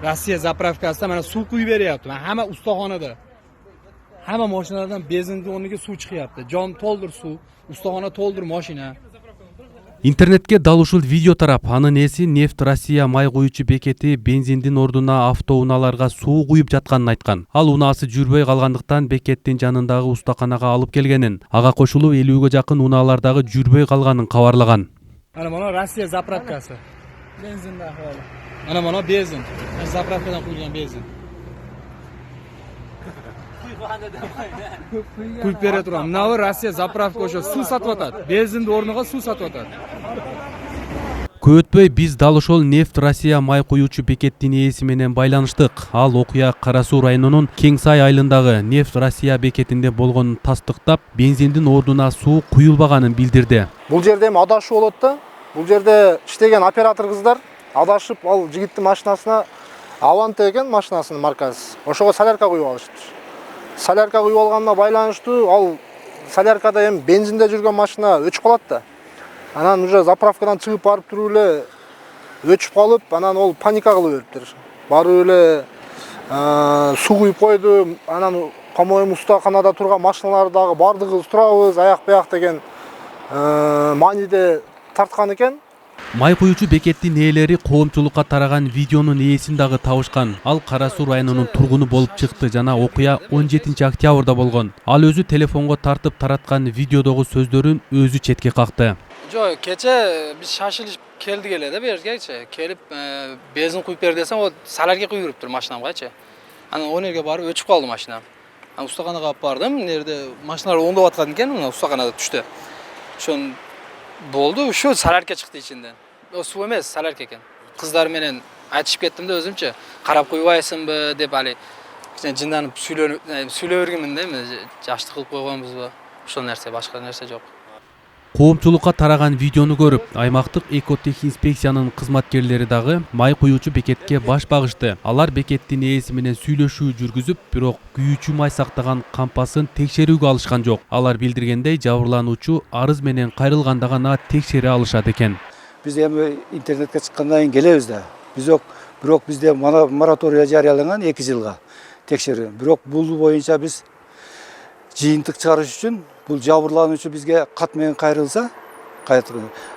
Rossiya zapravkasida mana suv quyib beryapti. Mana hamma ustaxonada. Hamma mashinalardan benzinning o'rniga suv chiqyapti. Jon to'ldir suv, ustaxona to'ldir mashina. Интернетке дал ушул видео тарап, анын ээси Нефть Россия май куюучу бекети бензиндин ордуна автоунааларга суу куюп жатканын айткан. Ал унаасы жүрбөй калгандыктан бекеттин жанындагы устаканага алып келгенин, ага кошулуп 50ге жакын унаалардагы жүрбөй калганын кабарлаган. Mana Rossiya zapravkasi. Benzinda ahvoli. Mana benzin. Zapravkadan quyilgan benzin. Quyib bera turamiz. Mana Rossiya zapravka o'sha suv sotib atadi. Benzinning o'rniga suv sotib atadi. Көп өтпөй биз дал ошол Нефть Россия май куюучу бекеттин ээси менен байланыштык. Ал окуя Кара Суу районунун Кеңсай айылындагы Нефть Россия бекетинде болгонун тастыктап, бензиндин ордуна суу куюлбаганын билдирди. Бул жерде эми адашуу болот да. Бул жерде иштеген оператор кыздар адашып, ал жигиттин машинасына Аванте экен машинасынын маркасы. Ошого солярка куюп алышты. Солярка куюп алганына байланыштуу, ал соляркада эми бензинде жүргөн машина өчүп калат да. Анан уже заправкадан чыгып барып туруп эле өчүп калып, анан ол паника кылып бериптир. Барып эле суу куюп койду. Анан по-моему устаканада турган машиналар дагы бардыгыбыз турабыз, аяк-баяк деген мааниде тарткан экен. Май куюучу бекеттин ээлери коомчулукка тараган видеонун ээсин дагы табышкан. Ал Кара Суу районунун тургуну болуп чыкты жана окуя 17-октябрда болгон. Ал өзү телефонго тартып тараткан видеодогу сөздөрүн өзү четке какты. Жоқ, кече биз шашылып келдик эле да бу жергечи. Келип бензин куюп бер десем, ол солярка куюп туруптур машинамгачы. Анан о жерге барып өчүп калды машинам. Анан устаканага алып бардым. Нерде машиналар оңдоп аткан экен, мына устаканада түштү. Ошон болду, ушу солярка чыкты ичинден. О суу эмес, солярка экен. Кыздар менен айтышып кеттим да өзүмчө, карап куйбайсыңбы деп али жынданып сүйлөп бергенмин да, эми жашты кылып койгонбузбу? Ошол нерсе, башка нерсе жок. Коомчулукка тараган видеону көрүп, аймактык экотехинспекциянын кызматкерлери дагы май куюучу бекетке баш багышты. Алар бекеттин ээси менен сүйлөшүү жүргүзүп, бирок күйүүчү май сактаган кампасын текшерүүгө алышкан жок. Алар билдиргендей, жабырлануучу арыз менен кайрылганда гана текшере алышат экен. Биз эми интернетке чыккандан кийин келебиз да. Бирок бизде мораторий жарыяланган 2 жылга текшерүү. Бирок бул боюнча биз жыйынтык чыгарыш үчүн бул жабырлануучу бизге кат менен кайрылса,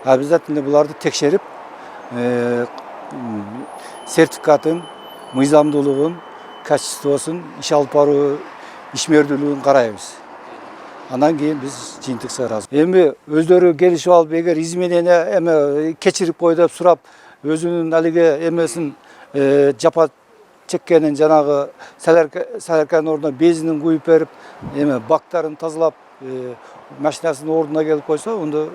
обязательно буларды текшерип, сертификатын, мыйзамдуулугун, качествосун, иш алып баруу ишмердүүлүгүн карайбыз. Андан кийин биз жыйынтык чыгарабыз. Эми өздөрү келишип алып, эгер изменение эме кечирип кой деп сурап, өзүнүн алиге эмесин жапа чеккенин жанагы солярканын ордуна бензинин куюп берип, эме бактарын тазалап, машинасынын ордуна келип койсо, онда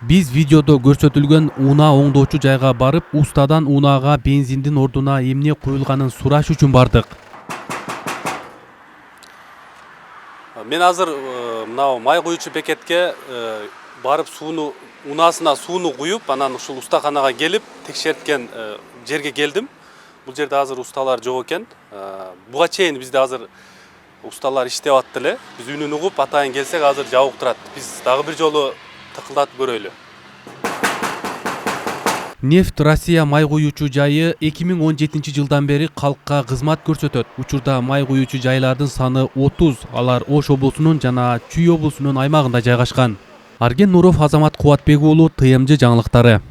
Биз видеодо көрсөтүлгөн унаа оңдоочу жайга барып, устадан унаага бензиндин ордуна эмне куюлганын сураш үчүн бардык. Мен азыр мына май куюучу бекетке барып унаасына сууну куюп, анан ушул устаканага келип, текшерткен жерге келдим. Бул жерде азыр усталар жок экен. Буга чейин бизде азыр усталар иштеп атты эле. Биз үнүн угуп, атайын келсек азыр жабык турат. Биз дагы бир жолу тыкылдатып көрөйлү. Нефть Россия май куюучу жайы 2017 жылдан бери калкка кызмат көрсөтөт. Учурда май куюучу жайлардын саны 30. Алар Ош облусунун жана Чүй облусунун аймагында жайгашкан. Арген Нуров, Азамат Кубатбек уулу, ТМЖ жаңылыктары.